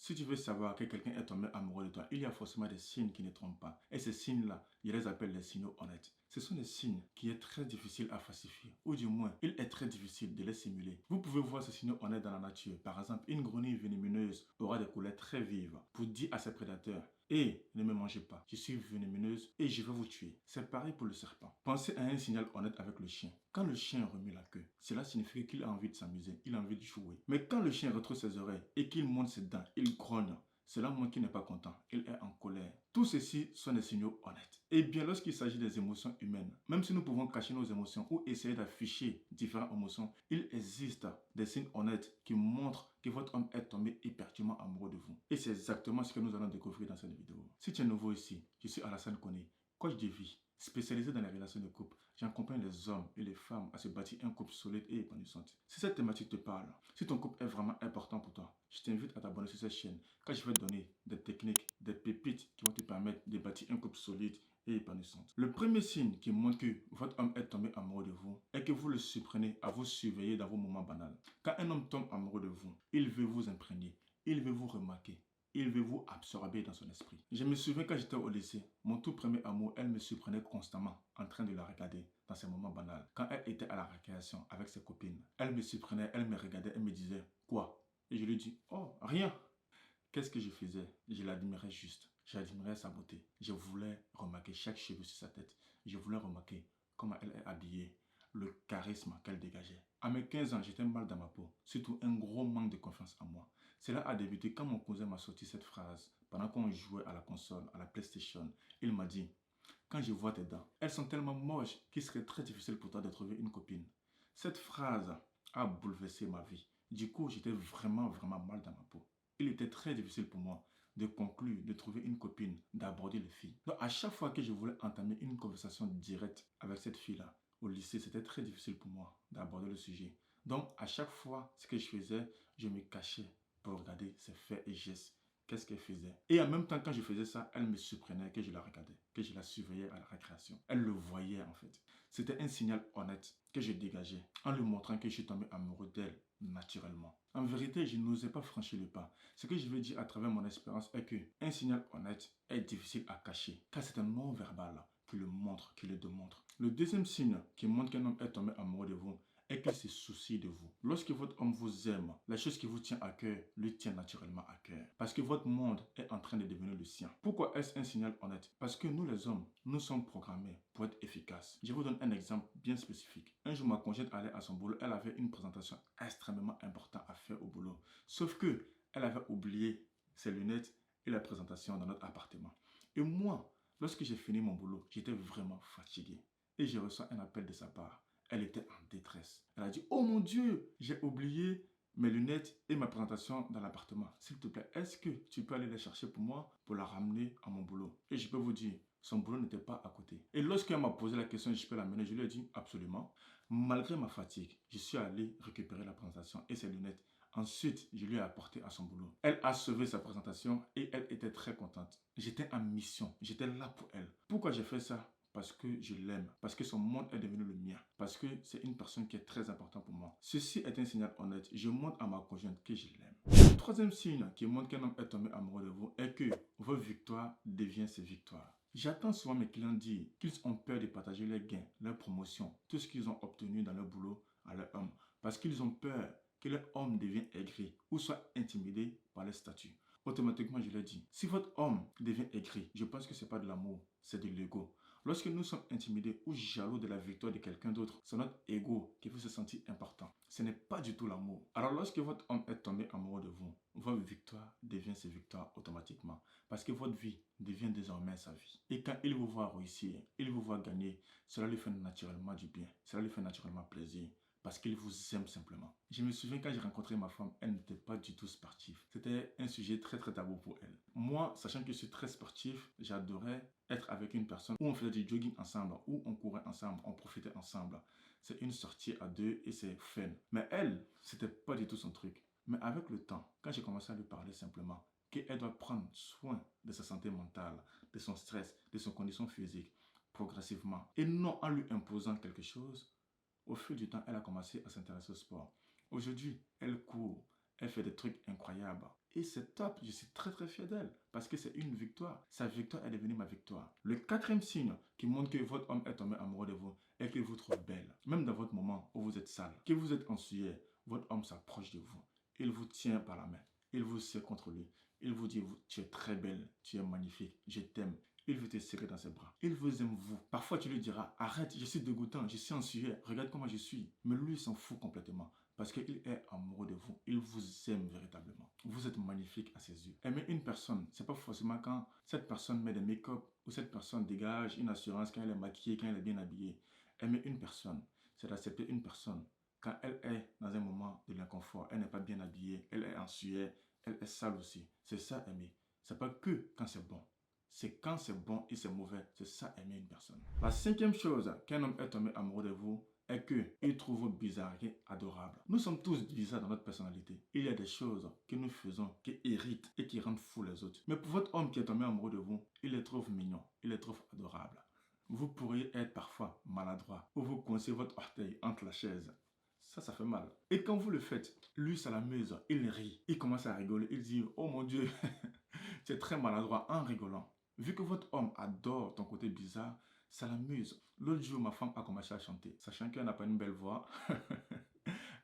Si tu veux savoir que quelqu'un est tombé amoureux de toi, il y a forcément des signes qui ne trompent pas. Et ces signes-là, je les appelle les signaux honnêtes. Ce sont des signes qui est très difficile à falsifier, ou du moins, il est très difficile de les simuler. Vous pouvez voir ces signaux honnêtes dans la nature. Par exemple, une grenouille vénémineuse aura des couleurs très vives pour dire à ses prédateurs: et ne me mangez pas, je suis vénémineuse et je vais vous tuer. C'est pareil pour le serpent. Pensez à un signal honnête avec le chien. Quand le chien remue la queue, cela signifie qu'il a envie de s'amuser, il a envie de jouer. Mais quand le chien retrouve ses oreilles et qu'il monte ses dents, il grogne. Cela montre qu'il n'est pas content, il est en colère. Tous ceci sont des signaux honnêtes. Et bien lorsqu'il s'agit des émotions humaines, même si nous pouvons cacher nos émotions ou essayer d'afficher différentes émotions, il existe des signes honnêtes qui montrent que votre homme est tombé éperdument amoureux de vous. Et c'est exactement ce que nous allons découvrir dans cette vidéo. Si tu es nouveau ici, je suis Alassane Koné, coach de vie, spécialisé dans les relations de couple. J'accompagne les hommes et les femmes à se bâtir un couple solide et épanouissant. Si cette thématique te parle, si ton couple est vraiment important pour toi, je t'invite à t'abonner sur cette chaîne, car je vais te donner des techniques, des pépites qui vont te permettre de bâtir un couple solide et épanouissant. Le premier signe qui montre que votre homme est tombé amoureux de vous est que vous le surprenez à vous surveiller dans vos moments banals. Quand un homme tombe amoureux de vous, il veut vous imprégner, il veut vous remarquer. Il veut vous absorber dans son esprit. Je me souviens quand j'étais au lycée, mon tout premier amour, elle me surprenait constamment en train de la regarder dans ses moments banals. Quand elle était à la récréation avec ses copines, elle me surprenait, elle me regardait, elle me disait: quoi? Et je lui dis: oh, rien. Qu'est-ce que je faisais? Je l'admirais juste. J'admirais sa beauté. Je voulais remarquer chaque cheveu sur sa tête. Je voulais remarquer comment elle est habillée, le charisme qu'elle dégageait. À mes 15 ans, j'étais mal dans ma peau, surtout un gros manque de confiance en moi. Cela a débuté quand mon cousin m'a sorti cette phrase pendant qu'on jouait à la console, à la PlayStation. Il m'a dit: quand je vois tes dents, elles sont tellement moches qu'il serait très difficile pour toi de trouver une copine. Cette phrase a bouleversé ma vie. Du coup, j'étais vraiment mal dans ma peau. Il était très difficile pour moi de conclure, de trouver une copine, d'aborder les filles. Donc à chaque fois que je voulais entamer une conversation directe avec cette fille-là, au lycée, c'était très difficile pour moi d'aborder le sujet. Donc à chaque fois, ce que je faisais, je me cachais pour regarder ses faits et gestes. Qu'est-ce qu'elle faisait? Et en même temps, quand je faisais ça, elle me surprenait que je la regardais, que je la surveillais à la récréation. Elle le voyait en fait. C'était un signal honnête que je dégageais en lui montrant que je suis tombé amoureux d'elle naturellement. En vérité, je n'osais pas franchir le pas. Ce que je veux dire à travers mon expérience est que un signal honnête est difficile à cacher, car c'est un non-verbal qui le montre, qui le démontre. Le deuxième signe qui montre qu'un homme est tombé amoureux de vous est qu'il se soucie de vous. Lorsque votre homme vous aime, la chose qui vous tient à cœur lui tient naturellement à cœur. Parce que votre monde est en train de devenir le sien. Pourquoi est-ce un signal honnête? Parce que nous les hommes, nous sommes programmés pour être efficaces. Je vous donne un exemple bien spécifique. Un jour, ma conjointe allait à son boulot. Elle avait une présentation extrêmement importante à faire au boulot. Sauf que elle avait oublié ses lunettes et la présentation dans notre appartement. Et moi, lorsque j'ai fini mon boulot, j'étais vraiment fatigué. Et j'ai reçu un appel de sa part. Elle était en détresse. Elle a dit: oh mon Dieu, j'ai oublié mes lunettes et ma présentation dans l'appartement. S'il te plaît, est-ce que tu peux aller les chercher pour moi pour la ramener à mon boulot? Et je peux vous dire, son boulot n'était pas à côté. Et lorsqu'elle m'a posé la question, je peux l'amener, je lui ai dit absolument. Malgré ma fatigue, je suis allé récupérer la présentation et ses lunettes. Ensuite, je lui ai apporté à son boulot. Elle a sauvé sa présentation et elle était très contente. J'étais en mission, j'étais là pour elle. Pourquoi j'ai fait ça? Parce que je l'aime, parce que son monde est devenu le mien, parce que c'est une personne qui est très importante pour moi. Ceci est un signal honnête. Je montre à ma conjointe que je l'aime. Le troisième signe qui montre qu'un homme est tombé amoureux de vous est que vos victoires deviennent ses victoires. J'entends souvent mes clients dire qu'ils ont peur de partager leurs gains, leurs promotions, tout ce qu'ils ont obtenu dans leur boulot à leur homme, parce qu'ils ont peur que leur homme devienne aigri ou soit intimidé par leur statut. Automatiquement, je leur dis, si votre homme devient aigri, je pense que ce n'est pas de l'amour, c'est de l'ego. Lorsque nous sommes intimidés ou jaloux de la victoire de quelqu'un d'autre, c'est notre ego qui veut se sentir important. Ce n'est pas du tout l'amour. Alors lorsque votre homme est tombé amoureux de vous, votre victoire devient ses victoires automatiquement. Parce que votre vie devient désormais sa vie. Et quand il vous voit réussir, il vous voit gagner, cela lui fait naturellement du bien. Cela lui fait naturellement plaisir. Parce qu'il vous aime simplement. Je me souviens quand j'ai rencontré ma femme, elle n'était pas du tout sportive. C'était un sujet très tabou pour elle. Moi, sachant que je suis très sportif, j'adorais être avec une personne où on faisait du jogging ensemble, où on courait ensemble, on profitait ensemble. C'est une sortie à deux et c'est fun. Mais elle, c'était pas du tout son truc. Mais avec le temps, quand j'ai commencé à lui parler simplement, qu'elle doit prendre soin de sa santé mentale, de son stress, de son condition physique, progressivement, et non en lui imposant quelque chose, au fil du temps, elle a commencé à s'intéresser au sport. Aujourd'hui, elle court, elle fait des trucs incroyables. Et c'est top, je suis très très fier d'elle parce que c'est une victoire. Sa victoire est devenue ma victoire. Le quatrième signe qui montre que votre homme est tombé amoureux de vous est qu'il vous trouve belle. Même dans votre moment où vous êtes sale, que vous êtes en sueur, votre homme s'approche de vous. Il vous tient par la main. Il vous serre contre lui. Il vous dit, tu es très belle, tu es magnifique, je t'aime. Il veut te serrer dans ses bras. Il vous aime vous. Parfois, tu lui diras, arrête, je suis dégoûtant, je suis en sueur, regarde comment je suis. Mais lui, il s'en fout complètement parce qu'il est amoureux de vous. Il vous aime véritablement. Vous êtes magnifique à ses yeux. Aimer une personne, c'est pas forcément quand cette personne met des make-up ou cette personne dégage une assurance quand elle est maquillée, quand elle est bien habillée. Aimer une personne, c'est d'accepter une personne quand elle est dans un moment de l'inconfort, elle n'est pas bien habillée, elle est en sueur, elle est sale aussi. C'est ça aimer. C'est pas que quand c'est bon. C'est quand c'est bon et c'est mauvais. C'est ça aimer une personne. La cinquième chose qu'un homme est tombé amoureux de vous est qu'il trouve vos bizarreries adorables. Nous sommes tous bizarres dans notre personnalité. Il y a des choses que nous faisons qui irritent et qui rendent fous les autres. Mais pour votre homme qui est tombé amoureux de vous, il les trouve mignons, il les trouve adorables. Vous pourriez être parfois maladroit ou vous coincez votre orteil entre la chaise. Ça fait mal. Et quand vous le faites, lui, ça l'amuse. Il rit. Il commence à rigoler. Il dit, oh mon Dieu, tu es très maladroit en rigolant. Vu que votre homme adore ton côté bizarre, ça l'amuse. L'autre jour, ma femme a commencé à chanter. Sachant qu'elle n'a pas une belle voix.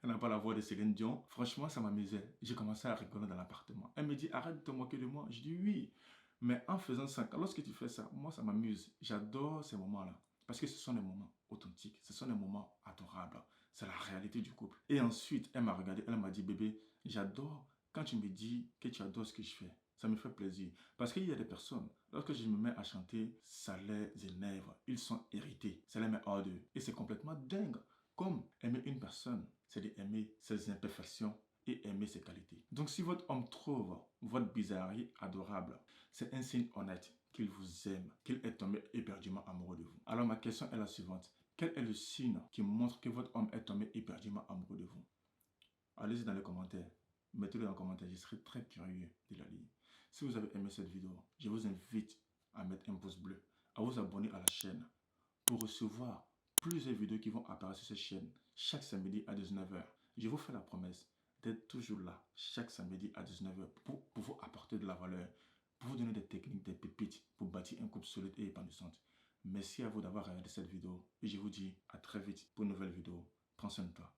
Elle n'a pas la voix de Céline Dion. Franchement, ça m'amusait. J'ai commencé à rigoler dans l'appartement. Elle me dit, arrête de te moquer de moi. Je dis, oui. Mais en faisant ça, lorsque tu fais ça, moi, ça m'amuse. J'adore ces moments-là. Parce que ce sont des moments authentiques. Ce sont des moments adorables. C'est la réalité du couple. Et ensuite, elle m'a regardé. Elle m'a dit, bébé, j'adore quand tu me dis que tu adores ce que je fais. Ça me fait plaisir. Parce qu'il y a des personnes, lorsque je me mets à chanter, ça les énerve. Ils sont irrités. Ça les met hors d'eux. Et c'est complètement dingue. Comme aimer une personne, c'est d'aimer ses imperfections et aimer ses qualités. Donc si votre homme trouve votre bizarrerie adorable, c'est un signe honnête qu'il vous aime, qu'il est tombé éperdument amoureux de vous. Alors ma question est la suivante. Quel est le signe qui montre que votre homme est tombé éperdument amoureux de vous? Allez-y dans les commentaires. Mettez-le dans les commentaires. Je serai très curieux de la lire. Si vous avez aimé cette vidéo, je vous invite à mettre un pouce bleu, à vous abonner à la chaîne pour recevoir plusieurs vidéos qui vont apparaître sur cette chaîne chaque samedi à 19h. Je vous fais la promesse d'être toujours là chaque samedi à 19h pour vous apporter de la valeur, pour vous donner des techniques, des pépites pour bâtir un couple solide et épanouissant. Merci à vous d'avoir regardé cette vidéo et je vous dis à très vite pour une nouvelle vidéo. Prends soin de toi.